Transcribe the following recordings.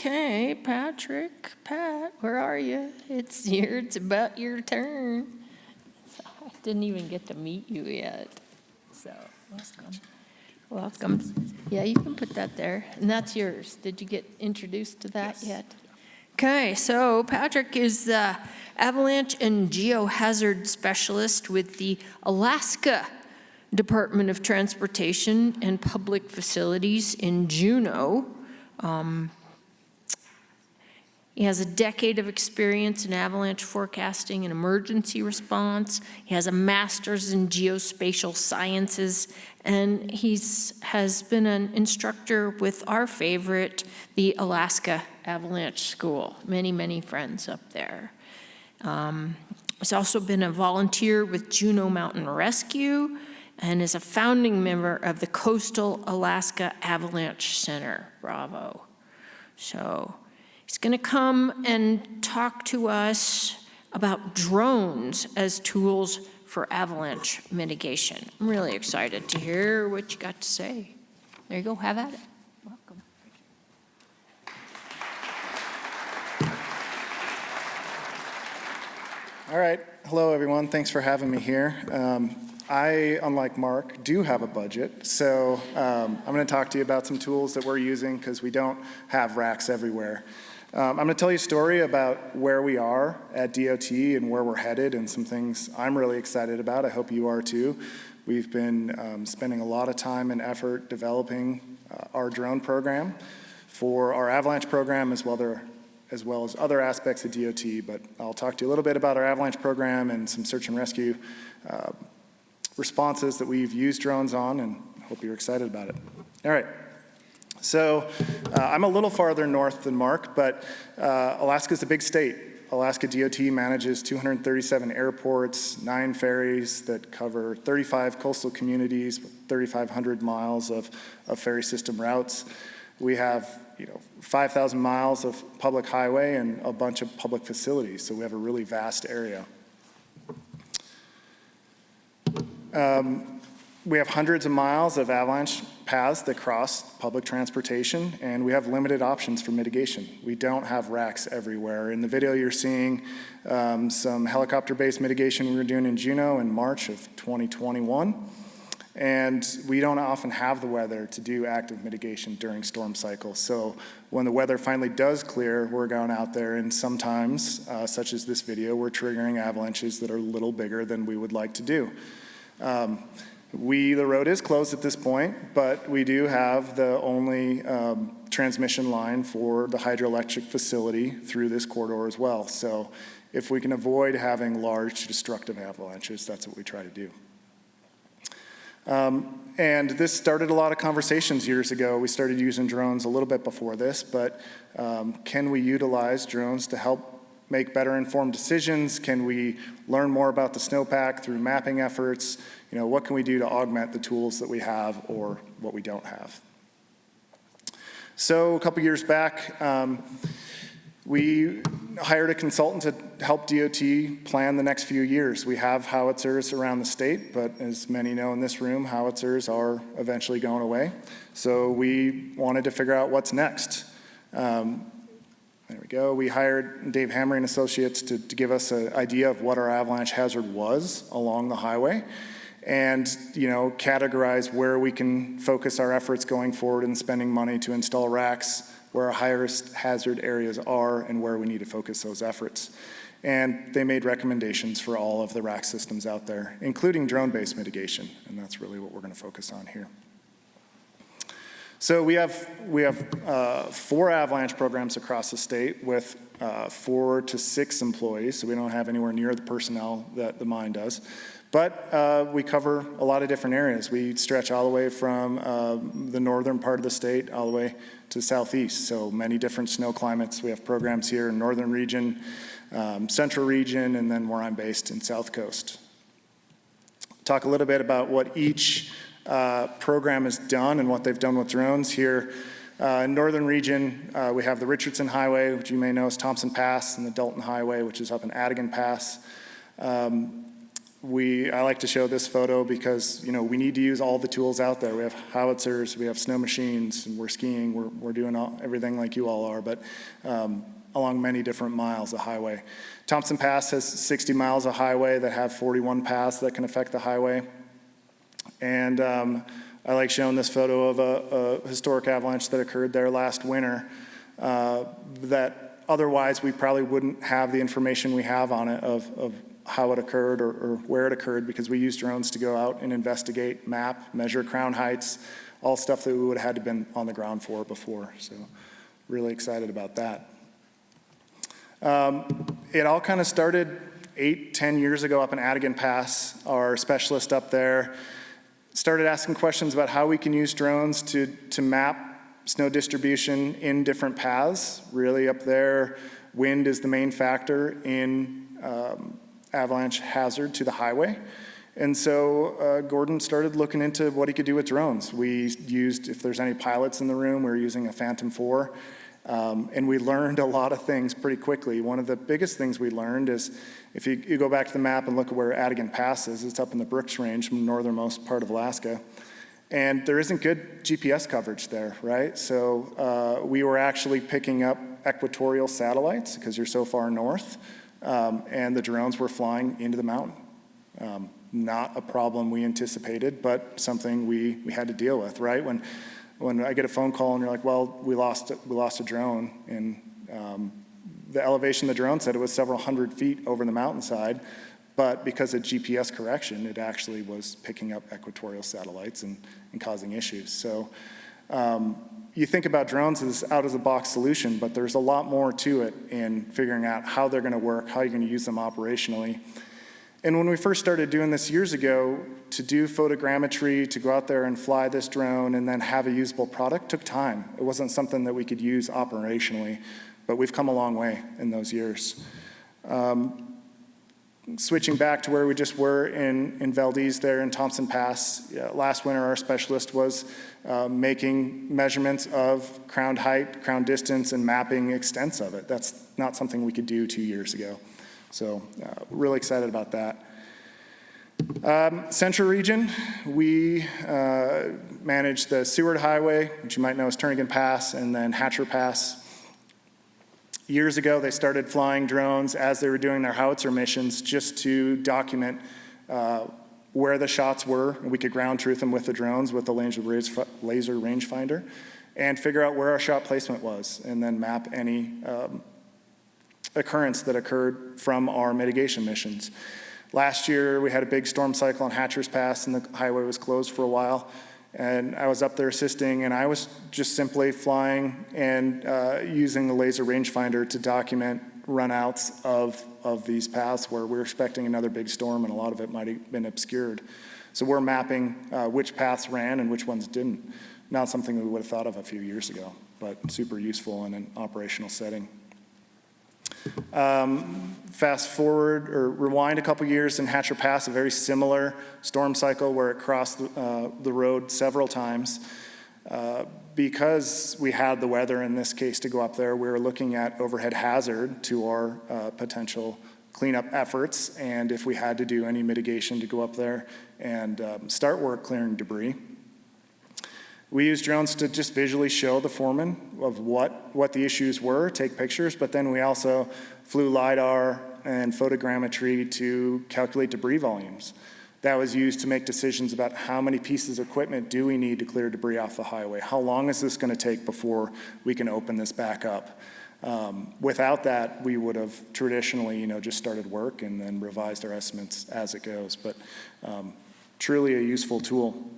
Okay, Pat, where are you? It's about your turn. I didn't even get to meet you yet, so welcome. Yeah, you can put that there, and that's yours. Did you get introduced to that yet? Okay, so Patrick is the avalanche and geohazard specialist with the Alaska Department of Transportation and Public Facilities in Juneau. He has a decade of experience in avalanche forecasting and emergency response. He has a master's in Geospatial Sciences, and has been an instructor with our favorite, the Alaska Avalanche School. Many, many friends up there. He's also been a volunteer with Juneau Mountain Rescue and is a founding member of the Coastal Alaska Avalanche Center. Bravo. So he's going to come and talk to us about drones as tools for avalanche mitigation. I'm really excited to hear what you got to say. There you go, have at it. Welcome. All right, hello everyone, thanks for having me here. I, unlike Mark, do have a budget, so I'm going to talk to you about some tools that we're using because we don't have racks everywhere. I'm going to tell you a story about where we are at DOT and where we're headed and some things I'm really excited about. I hope you are too. We've been spending a lot of time and effort developing our drone program for our avalanche program as well as other aspects of DOT, but I'll talk to you a little bit about our avalanche program and some search and rescue responses that we've used drones on, and hope you're excited about it. All right. So I'm a little farther north than Mark, but Alaska's a big state. Alaska DOT manages 237 airports, 9 ferries that cover 35 coastal communities, 3,500 miles of ferry system routes. We have 5,000 miles of public highway and a bunch of public facilities, so we have a really vast area. We have hundreds of miles of avalanche paths that cross public transportation, and we have limited options for mitigation. We don't have racks everywhere. In the video, you're seeing some helicopter-based mitigation we were doing in Juneau in March of 2021. And we don't often have the weather to do active mitigation during storm cycles. So when the weather finally does clear, we're going out there, and sometimes, such as this video, we're triggering avalanches that are a little bigger than we would like to do. The road is closed at this point, but we do have the only transmission line for the hydroelectric facility through this corridor as well. So if we can avoid having large destructive avalanches, that's what we try to do. And this started a lot of conversations years ago. We started using drones a little bit before this, but can we utilize drones to help make better informed decisions? Can we learn more about the snowpack through mapping efforts? What can we do to augment the tools that we have or what we don't have? So a couple years back, we hired a consultant to help DOT plan the next few years. We have howitzers around the state, but as many know in this room, howitzers are eventually going away. So we wanted to figure out what's next. There we go. We hired Dave Hammer and Associates to give us an idea of what our avalanche hazard was along the highway, and categorize where we can focus our efforts going forward and spending money to install racks, where our highest hazard areas are, and where we need to focus those efforts. And they made recommendations for all of the rack systems out there, including drone-based mitigation, and that's really what we're going to focus on here. So we have 4 avalanche programs across the state with 4 to 6 employees, so we don't have anywhere near the personnel that the mine does. But we cover a lot of different areas. We stretch all the way from the northern part of the state all the way to the southeast, so many different snow climates. We have programs here in northern region, central region, and then where I'm based in South Coast. Talk a little bit about what each program has done and what they've done with drones. Here in northern region, we have the Richardson Highway, which you may know is Thompson Pass, and the Dalton Highway, which is up in Adigan Pass. I like to show this photo because, we need to use all the tools out there. We have howitzers, we have snow machines, and we're skiing, we're doing everything like you all are, but along many different miles of highway. Thompson Pass has 60 miles of highway that have 41 paths that can affect the highway. And I like showing this photo of a historic avalanche that occurred there last winter that otherwise we probably wouldn't have the information we have on it of how it occurred or where it occurred, because we used drones to go out and investigate, map, measure crown heights, all stuff that we would have had to been on the ground for before. So really excited about that. It all kind of started 8-10 years ago up in Adigan Pass. Our specialist up there started asking questions about how we can use drones to map snow distribution in different paths. Really up there, wind is the main factor in avalanche hazard to the highway. And so Gordon started looking into what he could do with drones. We used, if there's any pilots in the room, we were using a Phantom 4. And we learned a lot of things pretty quickly. One of the biggest things we learned is if you go back to the map and look at where Adigan Pass is, it's up in the Brooks Range, from the northernmost part of Alaska. And there isn't good GPS coverage there, right? So we were actually picking up equatorial satellites because you're so far north, and the drones were flying into the mountain. Not a problem we anticipated, but something we had to deal with, right? When I get a phone call and you're like, well, we lost a drone, and the elevation of the drone said it was several hundred feet over the mountainside, but because of GPS correction, it actually was picking up equatorial satellites and causing issues. So you think about drones as out-of-the-box solution, but there's a lot more to it in figuring out how they're gonna work, how you're gonna use them operationally. And when we first started doing this years ago, to do photogrammetry, to go out there and fly this drone and then have a usable product took time. It wasn't something that we could use operationally, but we've come a long way in those years. Switching back to where we just were in Valdez there in Thompson Pass, last winter our specialist was making measurements of crown height, crown distance, and mapping extents of it. That's not something we could do 2 years ago. So really excited about that. Central region, we manage the Seward Highway, which you might know as Turnagain Pass, and then Hatcher Pass. Years ago, they started flying drones as they were doing their howitzer missions just to document where the shots were. And we could ground truth them with the drones with the laser rangefinder and figure out where our shot placement was, and then map any occurrence that occurred from our mitigation missions. Last year, we had a big storm cycle on Hatcher's Pass, and the highway was closed for a while. And I was up there assisting, and I was just simply flying and using the laser rangefinder to document runouts of these paths where we're expecting another big storm, and a lot of it might have been obscured. So we're mapping which paths ran and which ones didn't. Not something we would have thought of a few years ago, but super useful in an operational setting. Fast forward or rewind a couple years in Hatcher Pass, a very similar storm cycle where it crossed the road several times. Because we had the weather in this case to go up there, we were looking at overhead hazard to our potential cleanup efforts, and if we had to do any mitigation to go up there and start work clearing debris. We used drones to just visually show the foreman of what the issues were, take pictures, but then we also flew LiDAR and photogrammetry to calculate debris volumes. That was used to make decisions about how many pieces of equipment do we need to clear debris off the highway? How long is this gonna take before we can open this back up? Without that, we would have traditionally, just started work and then revised our estimates as it goes, but truly a useful tool.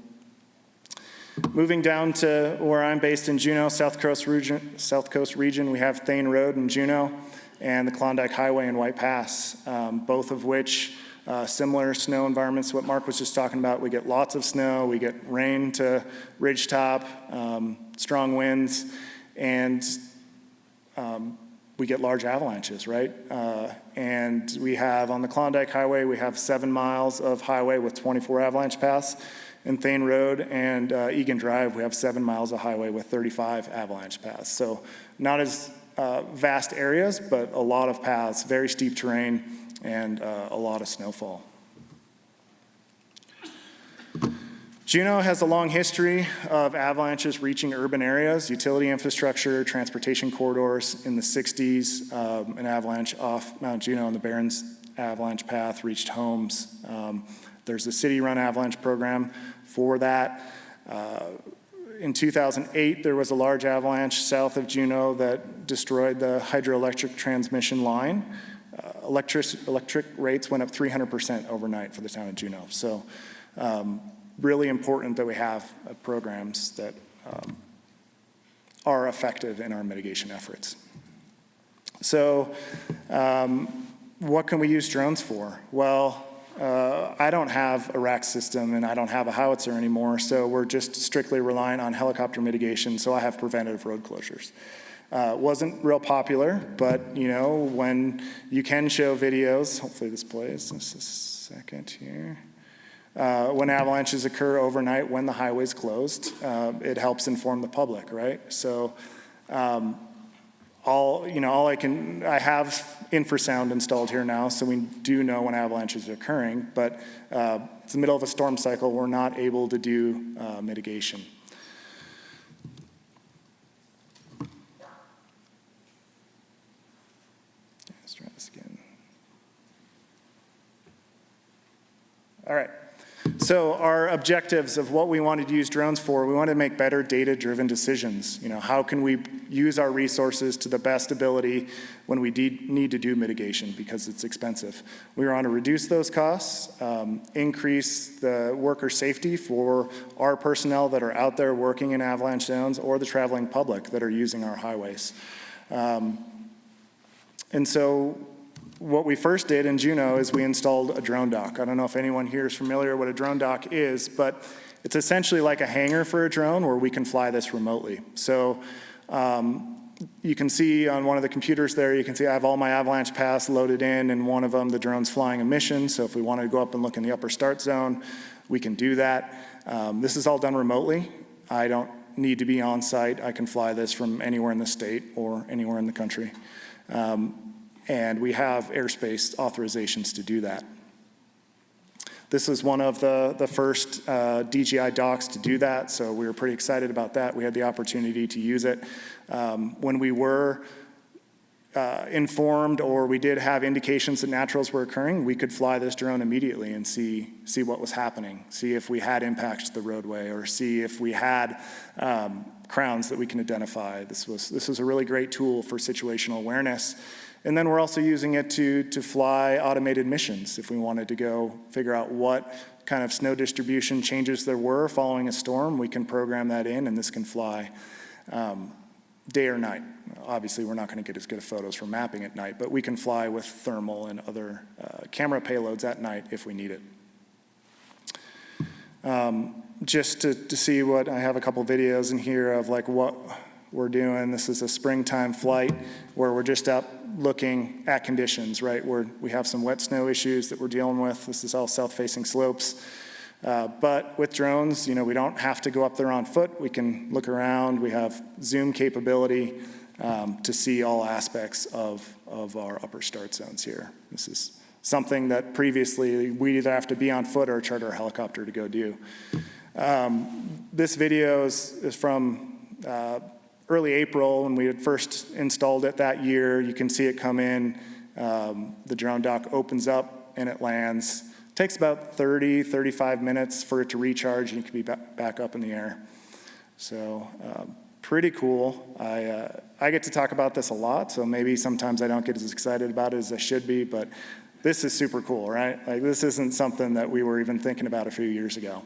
Moving down to where I'm based in Juneau, South Coast region, we have Thane Road in Juneau and the Klondike Highway in White Pass, both of which similar snow environments to what Mark was just talking about. We get lots of snow, we get rain to ridgetop, strong winds, and we get large avalanches, right? And we have on the Klondike Highway, we have 7 miles of highway with 24 avalanche paths. In Thane Road and Egan Drive, we have 7 miles of highway with 35 avalanche paths. So not as vast areas, but a lot of paths, very steep terrain, and a lot of snowfall. Juneau has a long history of avalanches reaching urban areas, utility infrastructure, transportation corridors. In the 60s, an avalanche off Mount Juneau on the Barrens Avalanche Path reached homes. There's a city-run avalanche program for that. In 2008, there was a large avalanche south of Juneau that destroyed the hydroelectric transmission line. Electric rates went up 300% overnight for the town of Juneau. So really important that we have programs that are effective in our mitigation efforts. So what can we use drones for? Well, I don't have a rack system and I don't have a howitzer anymore, so we're just strictly relying on helicopter mitigation, so I have preventative road closures. Wasn't real popular, but you know, when you can show videos, hopefully this plays, just a second here. When avalanches occur overnight, when the highway's closed, it helps inform the public, right? So I have infrasound installed here now, so we do know when avalanches are occurring, but it's the middle of a storm cycle, we're not able to do mitigation. Let's try this again. All right. So our objectives of what we wanted to use drones for, we wanted to make better data-driven decisions. You know, how can we use our resources to the best ability when we need to do mitigation because it's expensive. We want to reduce those costs, increase the worker safety for our personnel that are out there working in avalanche zones or the traveling public that are using our highways. And so what we first did in Juneau is we installed a drone dock. I don't know if anyone here is familiar what a drone dock is, but it's essentially like a hangar for a drone where we can fly this remotely. So you can see on one of the computers there, you can see I have all my avalanche paths loaded in, and one of them, the drone's flying a mission. So if we wanted to go up and look in the upper start zone, we can do that. This is all done remotely. I don't need to be on site. I can fly this from anywhere in the state or anywhere in the country. And we have airspace authorizations to do that. This is one of the first DJI docks to do that, so we were pretty excited about that. We had the opportunity to use it. When we were informed or we did have indications that naturals were occurring, we could fly this drone immediately and see what was happening, see if we had impacts to the roadway, or see if we had crowns that we can identify. This was a really great tool for situational awareness. And then we're also using it to fly automated missions. If we wanted to go figure out what kind of snow distribution changes there were following a storm, we can program that in, and this can fly day or night. Obviously, we're not going to get as good of photos from mapping at night, but we can fly with thermal and other camera payloads at night if we need it. Just to see what, I have a couple videos in here of like what we're doing. This is a springtime flight where we're just out looking at conditions, right? Where we have some wet snow issues that we're dealing with. This is all south-facing slopes. But with drones, you know, we don't have to go up there on foot. We can look around. We have zoom capability to see all aspects of our upper start zones here. This is something that previously we either have to be on foot or charter a helicopter to go do. This video is from early April, when we had first installed it that year. You can see it come in. The drone dock opens up and it lands. It takes about 30, 35 minutes for it to recharge, and you can be back up in the air. So pretty cool. I get to talk about this a lot, so maybe sometimes I don't get as excited about it as I should be, but this is super cool, right? Like, this isn't something that we were even thinking about a few years ago.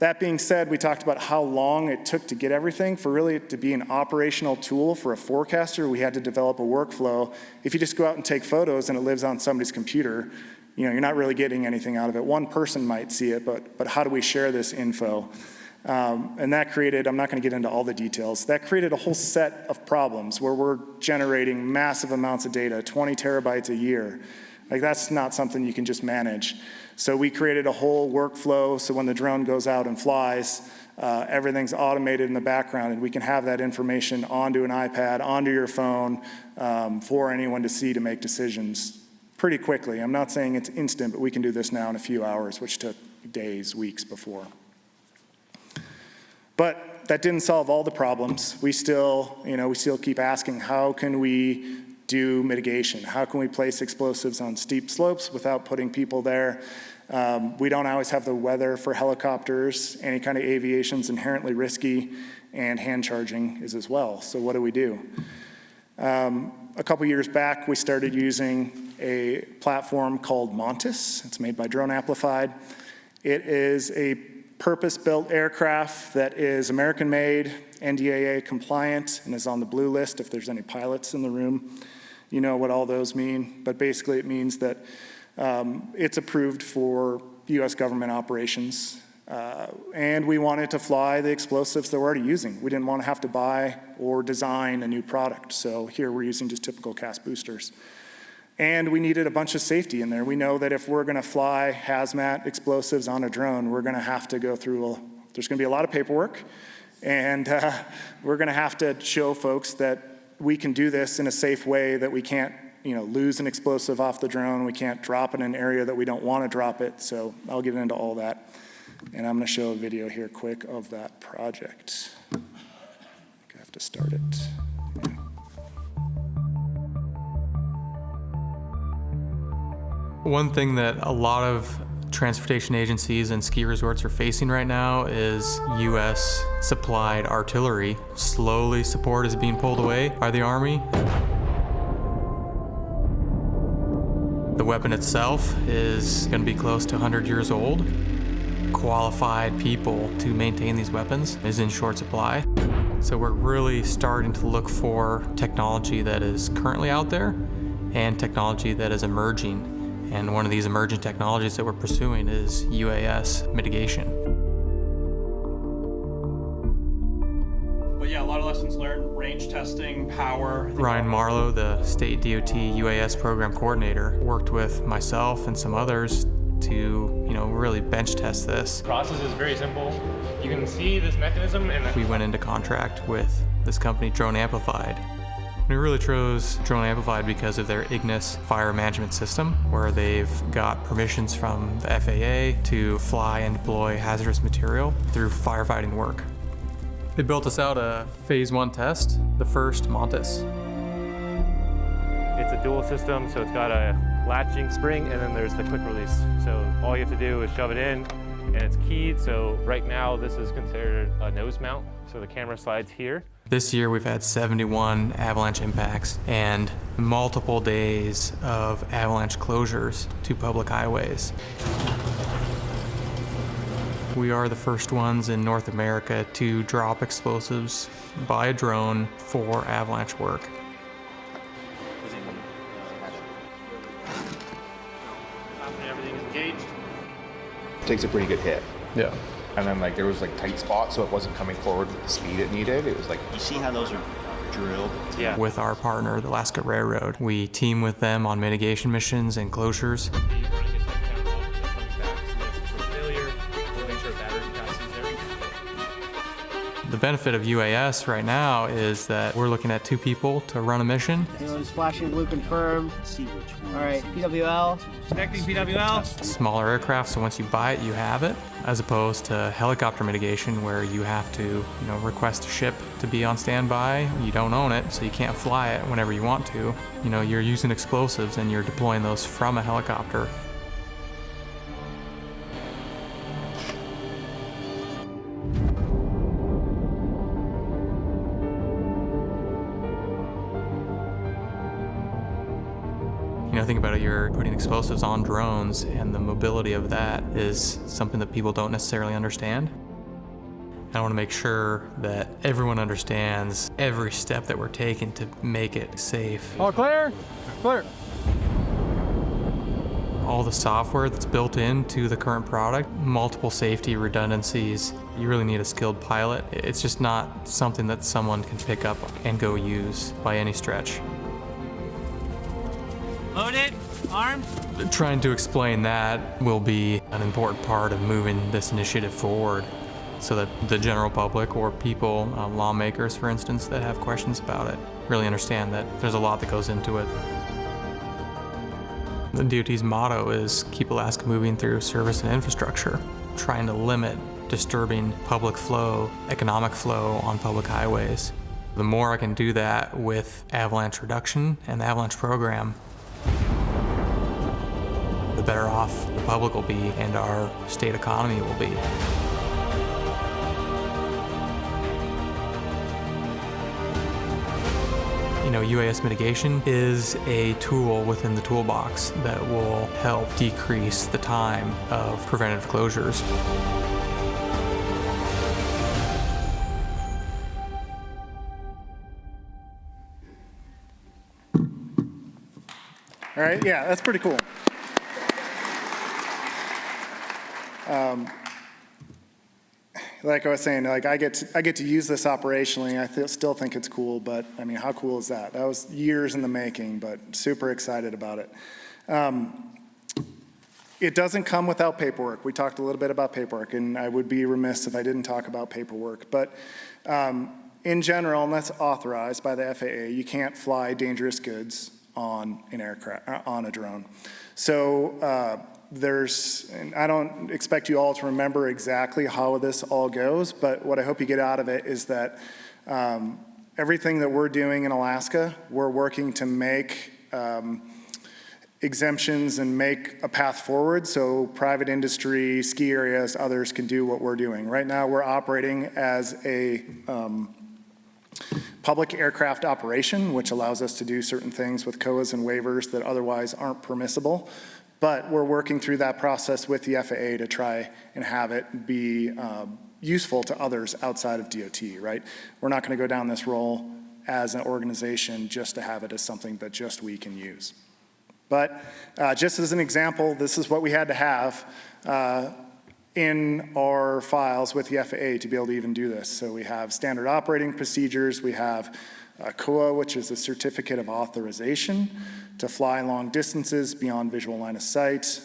That being said, we talked about how long it took to get everything. For really to be an operational tool for a forecaster, we had to develop a workflow. If you just go out and take photos and it lives on somebody's computer, you know, you're not really getting anything out of it. One person might see it, but how do we share this info? And that created, I'm not going to get into all the details, that created a whole set of problems where we're generating massive amounts of data, 20 terabytes a year. Like, that's not something you can just manage. So we created a whole workflow, so when the drone goes out and flies, everything's automated in the background, and we can have that information onto an iPad, onto your phone, for anyone to see, to make decisions pretty quickly. I'm not saying it's instant, but we can do this now in a few hours, which took days, weeks before. But that didn't solve all the problems. We still keep asking, how can we do mitigation? How can we place explosives on steep slopes without putting people there? We don't always have the weather for helicopters. Any kind of aviation's inherently risky, and hand charging is as well. So what do? A couple years back, we started using a platform called Montes. It's made by Drone Amplified. It is a purpose-built aircraft that is American-made, NDAA compliant, and is on the blue list. If there's any pilots in the room, you know what all those mean. But basically it means that it's approved for US government operations. And we wanted to fly the explosives that we're already using. We didn't want to have to buy or design a new product. So here we're using just typical cast boosters. And we needed a bunch of safety in there. We know that if we're going to fly hazmat explosives on a drone, we're going to have to go through, there's going to be a lot of paperwork. And we're going to have to show folks that we can do this in a safe way, that we can't lose an explosive off the drone. We can't drop it in an area that we don't want to drop it. So I'll get into all that. And I'm going to show a video here quick of that project. I think I have to start it. Yeah. One thing that a lot of transportation agencies and ski resorts are facing right now is U.S. supplied artillery. Slowly, support is being pulled away by the Army. The weapon itself is going to be close to 100 years old. Qualified people to maintain these weapons is in short supply. So we're really starting to look for technology that is currently out there and technology that is emerging. And one of these emerging technologies that we're pursuing is UAS mitigation. But yeah, a lot of lessons learned, range testing, power. Ryan Marlowe, the state DOT UAS program coordinator, worked with myself and some others to really bench test this. The process is very simple. You can see this mechanism and we went into contract with this company, Drone Amplified. We really chose Drone Amplified because of their Ignis fire management system, where they've got permissions from the FAA to fly and deploy hazardous material through firefighting work. They built us out a phase 1 test, the first Montes. it's a dual system, so it's got a latching spring and then there's the quick release. So all you have to do is shove it in and it's keyed. So right now this is considered a nose mount. So the camera slides here. This year we've had 71 avalanche impacts and multiple days of avalanche closures to public highways. We are the first ones in North America to drop explosives by a drone for avalanche work. Everything is engaged. Takes a pretty good hit. Yeah. And then there was tight spots, so it wasn't coming forward with the speed it needed. It was You see how those are drilled? Yeah. With our partner, the Alaska Railroad, we team with them on mitigation missions and closures. The benefit of UAS right now is that we're looking at 2 people to run a mission. It's flashing blue confirmed. See which one. All right, PWL. Connecting PWL. Smaller aircraft, so once you buy it, you have it, as opposed to helicopter mitigation where you have to, request a ship to be on standby. You don't own it, so you can't fly it whenever you want to. You're using explosives and you're deploying those from a helicopter. Think about it, you're putting explosives on drones, and the mobility of that is something that people don't necessarily understand. I want to make sure that everyone understands every step that we're taking to make it safe. All clear? Clear. All the software that's built into the current product, multiple safety redundancies. You really need a skilled pilot. It's just not something that someone can pick up and go use by any stretch. Loaded. Armed. Trying to explain that will be an important part of moving this initiative forward so that the general public or people, lawmakers for instance, that have questions about it really understand that there's a lot that goes into it. The DOT's motto is keep Alaska moving through service and infrastructure, trying to limit disturbing public flow, economic flow on public highways. The more I can do that with avalanche reduction and the avalanche program, the better off the public will be and our state economy will be. You know, UAS mitigation is a tool within the toolbox that will help decrease the time of preventative closures. All right, yeah, that's pretty cool. Like I was saying, like I get to use this operationally. I still think it's cool, but I mean, how cool is that? That was years in the making, but super excited about it. It doesn't come without paperwork. We talked a little bit about paperwork, and I would be remiss if I didn't talk about paperwork. But in general, unless authorized by the FAA, you can't fly dangerous goods on an aircraft, on a drone. So and I don't expect you all to remember exactly how this all goes, but what I hope you get out of it is that everything that we're doing in Alaska, we're working to make exemptions and make a path forward so private industry, ski areas, others can do what we're doing. Right now, we're operating as a public aircraft operation, which allows us to do certain things with COAs and waivers that otherwise aren't permissible. But we're working through that process with the FAA to try and have it be useful to others outside of DOT, right? We're not going to go down this role as an organization just to have it as something that just we can use. But just as an example, this is what we had to have in our files with the FAA to be able to even do this. So we have standard operating procedures, we have COA, which is a certificate of authorization to fly long distances beyond visual line of sight.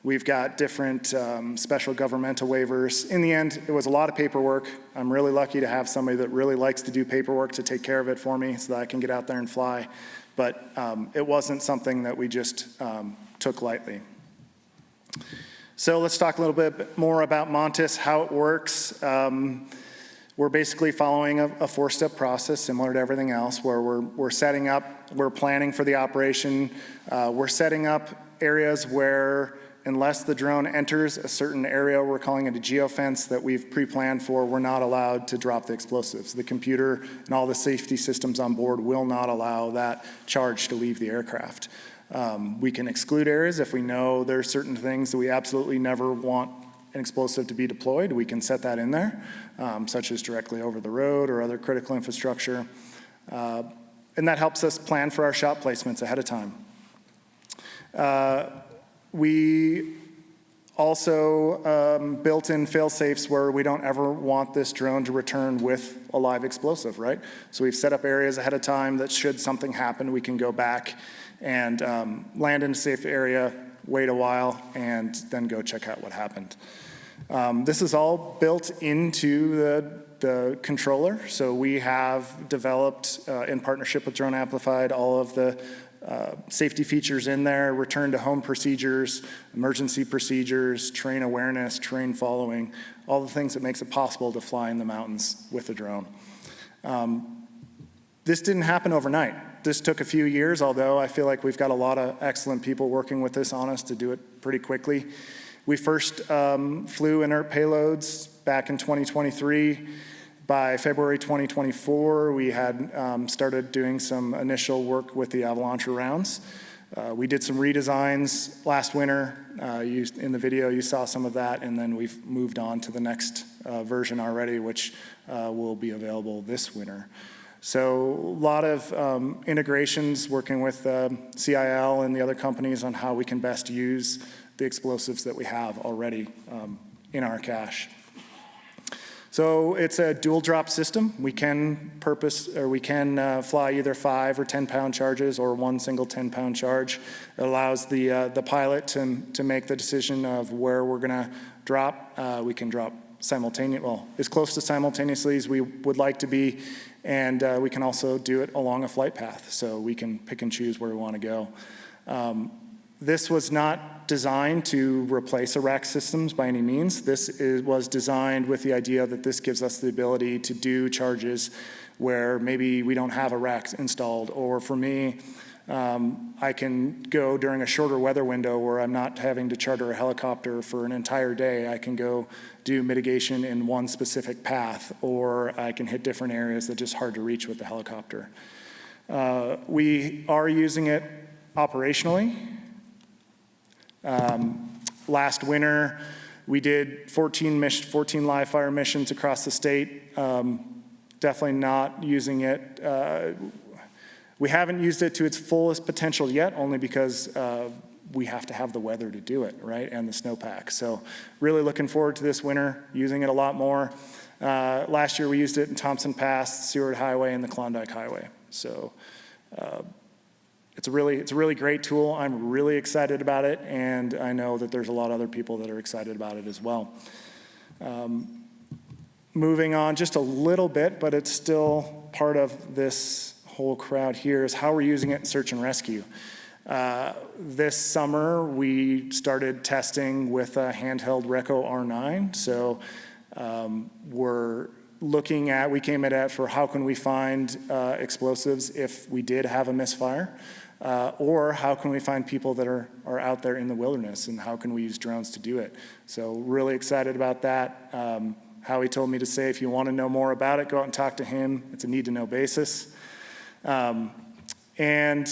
We've got different special governmental waivers. In the end, it was a lot of paperwork. I'm really lucky to have somebody that really likes to do paperwork to take care of it for me so that I can get out there and fly. But it wasn't something that we just took lightly. So let's talk a little bit more about Montes, how it works. We're basically following a four-step process similar to everything else where we're setting up, we're planning for the operation, we're setting up areas where unless the drone enters a certain area, we're calling it a geofence that we've pre-planned for, we're not allowed to drop the explosives. The computer and all the safety systems on board will not allow that charge to leave the aircraft. We can exclude areas if we know there are certain things that we absolutely never want an explosive to be deployed. We can set that in there, such as directly over the road or other critical infrastructure. And that helps us plan for our shot placements ahead of time. We also built in fail-safes where we don't ever want this drone to return with a live explosive, right? So we've set up areas ahead of time that should something happen, we can go back and land in a safe area, wait a while, and then go check out what happened. This is all built into the controller. So we have developed, in partnership with Drone Amplified, all of the safety features in there, return to home procedures, emergency procedures, terrain awareness, terrain following, all the things that makes it possible to fly in the mountains with a drone. This didn't happen overnight. This took a few years, although I feel like we've got a lot of excellent people working with this on us to do it pretty quickly. We first flew inert payloads back in 2023. By February 2024, we had started doing some initial work with the Avalanche rounds. We did some redesigns last winter. In the video, you saw some of that, and then we've moved on to the next version already, which will be available this winter. So a lot of integrations working with CIL and the other companies on how we can best use the explosives that we have already in our cache. So it's a dual drop system. We can fly either 5 or 10 pound charges or one single 10 pound charge. It allows the pilot to make the decision of where we're gonna drop. We can drop as close to simultaneously as we would like to be, and we can also do it along a flight path, so we can pick and choose where we want to go. This was not designed to replace a rack systems by any means. Was designed with the idea that this gives us the ability to do charges where maybe we don't have a rack installed, or for me, I can go during a shorter weather window where I'm not having to charter a helicopter for an entire day. I can go do mitigation in one specific path, or I can hit different areas that are just hard to reach with the helicopter. We are using it operationally. Last winter, we did 14 live fire missions across the state. Definitely not using it. We haven't used it to its fullest potential yet, only because we have to have the weather to do it, right, and the snowpack. So really looking forward to this winter, using it a lot more. Last year we used it in Thompson Pass, Seward Highway, and the Klondike Highway. So it's a really great tool. I'm really excited about it, and I know that there's a lot of other people that are excited about it as well. Moving on just a little bit, but it's still part of this whole crowd here, is how we're using it in search and rescue. This summer, we started testing with a handheld Reco R9. So we're looking at, we came at it for how can we find explosives if we did have a misfire, or how can we find people that are out there in the wilderness, and how can we use drones to do it. So really excited about that. Howie told me to say, if you want to know more about it, go out and talk to him. It's a need-to-know basis. And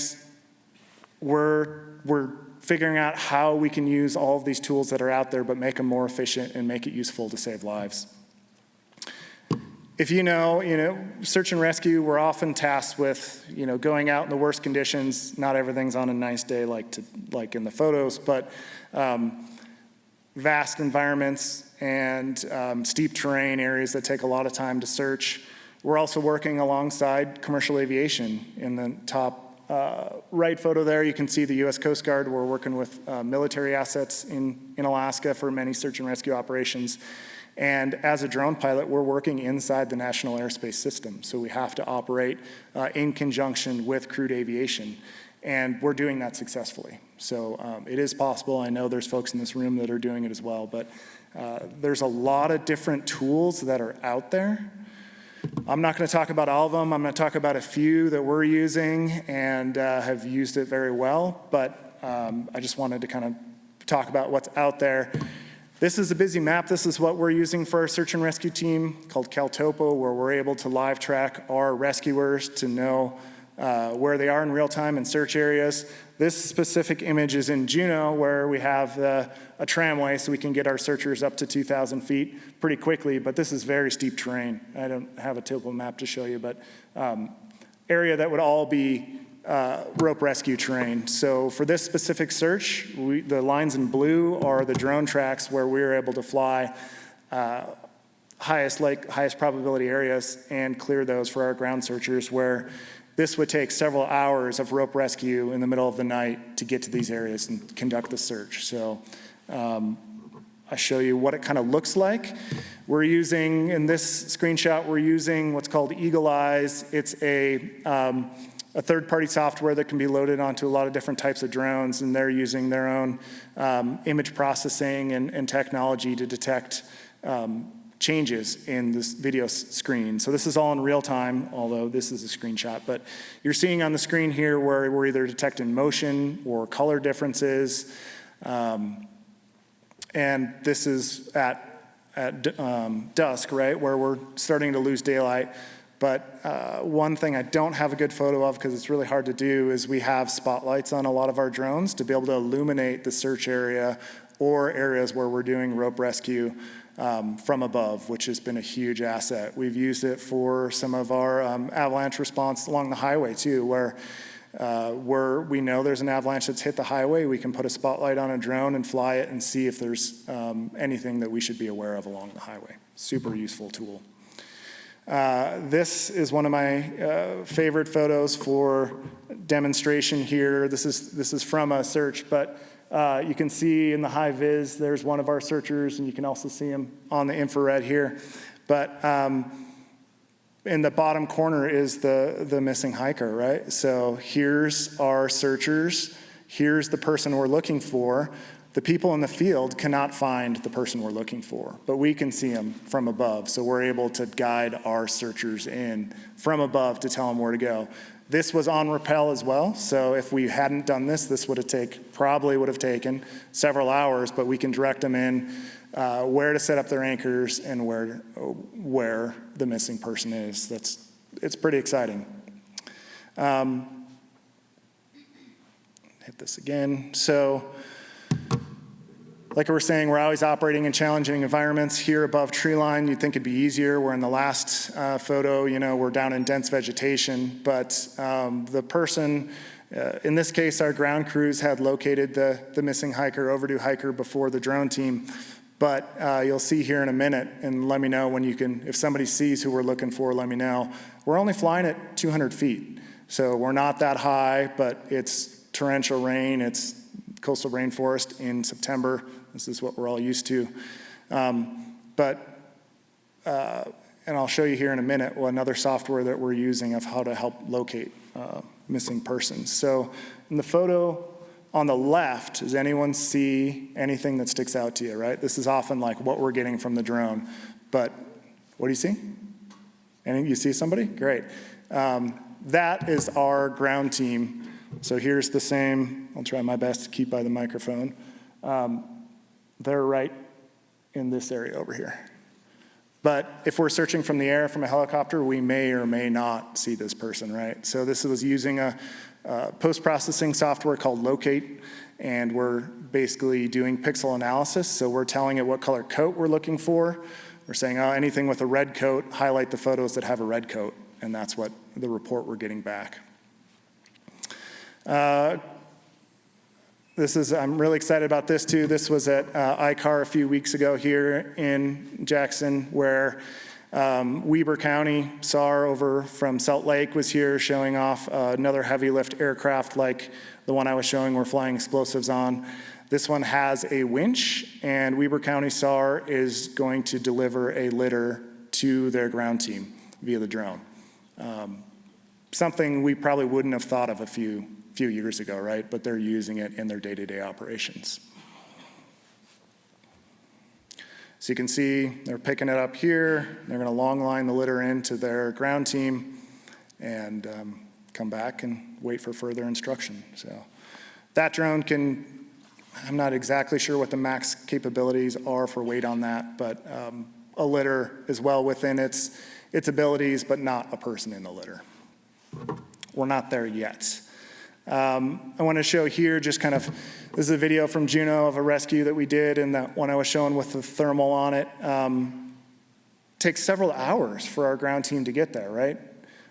we're figuring out how we can use all of these tools that are out there, but make them more efficient and make it useful to save lives. If you know, search and rescue, we're often tasked with, going out in the worst conditions. Not everything's on a nice day like in the photos, but vast environments and steep terrain areas that take a lot of time to search. We're also working alongside commercial aviation. In the top right photo there, you can see the U.S. Coast Guard. We're working with military assets in Alaska for many search and rescue operations. And as a drone pilot, we're working inside the National Airspace System. So we have to operate in conjunction with crewed aviation. And we're doing that successfully. So it is possible. I know there's folks in this room that are doing it as well. But there's a lot of different tools that are out there. I'm not going to talk about all of them. I'm going to talk about a few that we're using and have used it very well. But I just wanted to kind of talk about what's out there. This is a busy map. This is what we're using for our search and rescue team called CalTopo, where we're able to live track our rescuers to know where they are in real time in search areas. This specific image is in Juneau, where we have a tramway, so we can get our searchers up to 2,000 feet pretty quickly, but this is very steep terrain. I don't have a topo map to show you, but area that would all be rope rescue terrain. So for this specific search, the lines in blue are the drone tracks where we were able to fly highest probability areas and clear those for our ground searchers, where this would take several hours of rope rescue in the middle of the night to get to these areas and conduct the search. So I'll show you what it kind of looks like. We're using, in this screenshot, we're using what's called Eagle Eyes. It's a third-party software that can be loaded onto a lot of different types of drones, and they're using their own image processing and technology to detect changes in this video screen. So this is all in real time, although this is a screenshot. But you're seeing on the screen here where we're either detecting motion or color differences. And this is at dusk, right, where we're starting to lose daylight. But one thing I don't have a good photo of, because it's really hard to do, is we have spotlights on a lot of our drones to be able to illuminate the search area or areas where we're doing rope rescue from above, which has been a huge asset. We've used it for some of our avalanche response along the highway too, where we know there's an avalanche that's hit the highway. We can put a spotlight on a drone and fly it and see if there's anything that we should be aware of along the highway. Super useful tool. This is one of my favorite photos for demonstration here. This is from a search, but you can see in the high vis, there's one of our searchers, and you can also see him on the infrared here. But in the bottom corner is the missing hiker, right? So here's our searchers here's the person we're looking for. The people in the field cannot find the person we're looking for, but we can see them from above. So we're able to guide our searchers in from above to tell them where to go. This was on rappel as well. So if we hadn't done this, this probably would have taken several hours, but we can direct them in where to set up their anchors and where the missing person is. It's pretty exciting. Hit this again. So, like we were saying, we're always operating in challenging environments. Here above tree line, you'd think it'd be easier. Where in the last photo, we're down in dense vegetation. But the person, in this case, our ground crews had located the missing hiker, overdue hiker, before the drone team. But you'll see here in a minute, and let me know when you can, if somebody sees who we're looking for, let me know. We're only flying at 200 feet. So we're not that high, but it's torrential rain. It's coastal rainforest in September. This is what we're all used to. And I'll show you here in a minute another software that we're using of how to help locate missing persons. So in the photo on the left, does anyone see anything that sticks out to you, right? This is often like what we're getting from the drone. But what do you see? You see somebody? Great. That is our ground team. So here's the same. I'll try my best to keep by the microphone. They're right in this area over here. But if we're searching from the air from a helicopter, we may or may not see this person, right? So this was using a post-processing software called Locate, and we're basically doing pixel analysis. So we're telling it what color coat we're looking for. We're saying, anything with a red coat, highlight the photos that have a red coat, and that's what the report we're getting back. I'm really excited about this too. This was at ICAR a few weeks ago here in Jackson, where Weber County SAR over from Salt Lake was here showing off another heavy lift aircraft like the one I was showing we're flying explosives on. This one has a winch, and Weber County SAR is going to deliver a litter to their ground team via the drone. Something we probably wouldn't have thought of a few years ago, right? But they're using it in their day-to-day operations. So you can see they're picking it up here. They're going to long line the litter into their ground team and come back and wait for further instruction. So that drone can, I'm not exactly sure what the max capabilities are for weight on that, but a litter is well within its abilities, but not a person in the litter. We're not there yet. I want to show here just kind of, this is a video from Juneau of a rescue that we did, and that one I was showing with the thermal on it. Takes several hours for our ground team to get there, right?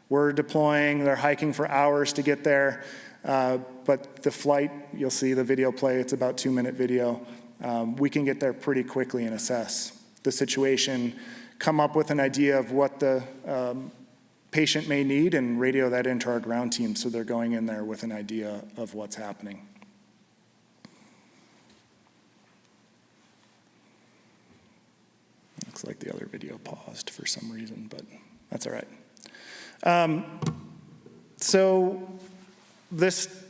We're deploying, they're hiking for hours to get there, but the flight, you'll see the video play, it's about 2-minute video. We can get there pretty quickly and assess the situation, come up with an idea of what the patient may need, and radio that into our ground team so they're going in there with an idea of what's happening. Looks like the other video paused for some reason, but that's all right. So this,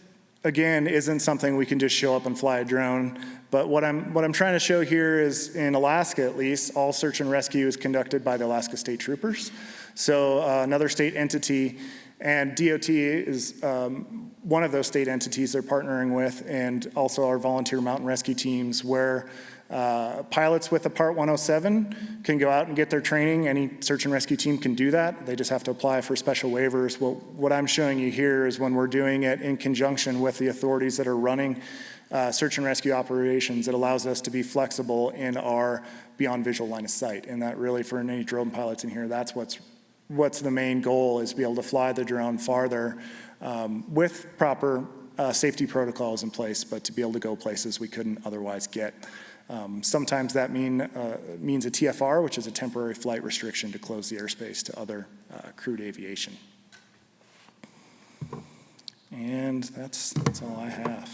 again, isn't something we can just show up and fly a drone, but what I'm trying to show here is, in Alaska at least, all search and rescue is conducted by the Alaska State Troopers. So another state entity, and DOT is one of those state entities they're partnering with, and also our volunteer mountain rescue teams, where pilots with a Part 107 can go out and get their training. Any search and rescue team can do that. They just have to apply for special waivers. Well, what I'm showing you here is when we're doing it in conjunction with the authorities that are running search and rescue operations, it allows us to be flexible in our beyond visual line of sight. And that really, for any drone pilots in here, that's what's the main goal, is to be able to fly the drone farther with proper safety protocols in place, but to be able to go places we couldn't otherwise get. Sometimes that means a TFR, which is a temporary flight restriction to close the airspace to other crewed aviation. And that's all I have.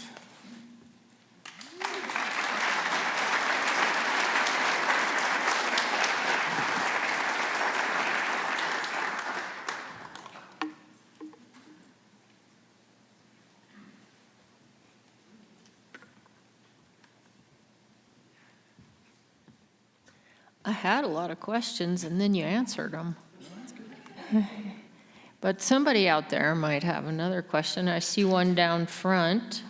I had a lot of questions, and then you answered them. But somebody out there might have another question. I see one down front.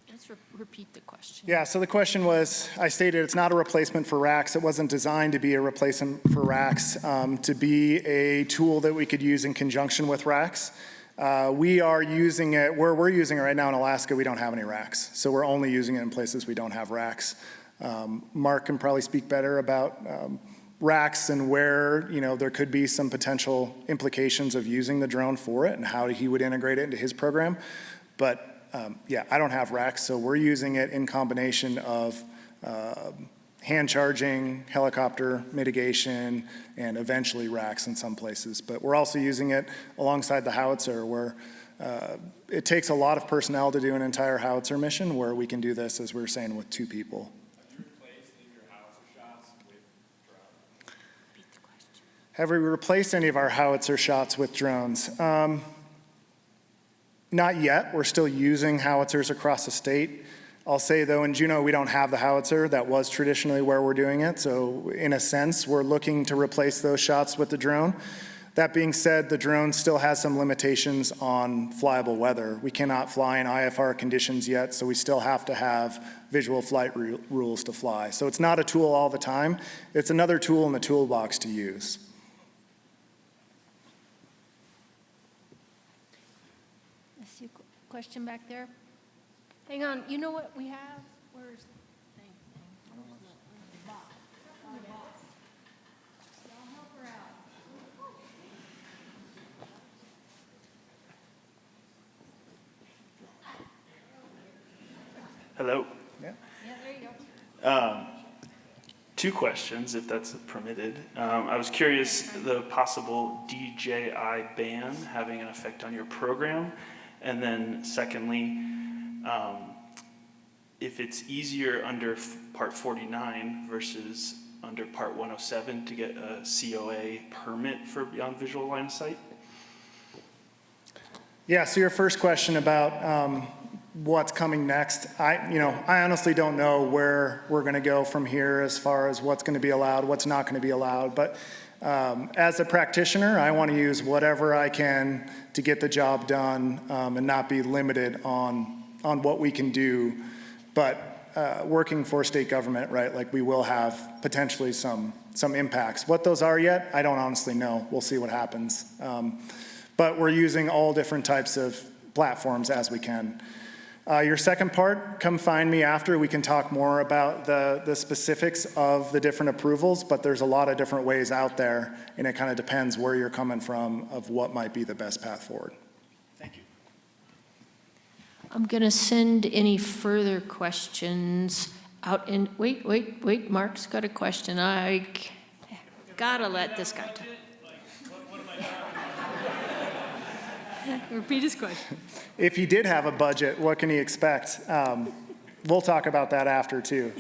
Let's repeat the question. Yeah, so the question was, I stated it's not a replacement for racks. It wasn't designed to be a replacement for racks, to be a tool that we could use in conjunction with racks. We are using it, where we're using it right now in Alaska, we don't have any racks. So we're only using it in places we don't have racks. Mark can probably speak better about racks and where, there could be some potential implications of using the drone for it and how he would integrate it into his program. But yeah, I don't have racks, so we're using it in combination of hand charging, helicopter mitigation, and eventually racks in some places. But we're also using it alongside the howitzer, where it takes a lot of personnel to do an entire howitzer mission, where we can do this, as we were saying, with 2 people. Have we replaced any of our howitzer shots with drones? Not yet. We're still using howitzers across the state. I'll say, though, in Juneau, we don't have the howitzer. That was traditionally where we're doing it. So in a sense, we're looking to replace those shots with the drone. That being said, the drone still has some limitations on flyable weather. We cannot fly in IFR conditions yet, so we still have to have visual flight rules to fly. So it's not a tool all the time. It's another tool in the toolbox to use. Question back there. Hang on, you know what we have? Where's the thing? Where's the box? I'll help her out. Hello. Yeah. Yeah, there you go. 2 questions, if that's permitted. I was curious, the possible DJI ban having an effect on your program. And then secondly, if it's easier under Part 49 versus under Part 107 to get a COA permit for beyond visual line of sight? Yeah, so your first question about what's coming next, I honestly don't know where we're going to go from here as far as what's going to be allowed, what's not going to be allowed. But as a practitioner, I want to use whatever I can to get the job done and not be limited on what we can do. But working for state government, right, like we will have potentially some impacts. What those are yet, I don't honestly know. We'll see what happens. But we're using all different types of platforms as we can. Your second part, come find me after. We can talk more about the specifics of the different approvals, but there's a lot of different ways out there, and it kind of depends where you're coming from of what might be the best path forward. Thank you. I'm going to send any further questions out in, wait, Mark's got a question. I gotta let this guy talk. Repeat his question. If he did have a budget, what can he expect? We'll talk about that after, too.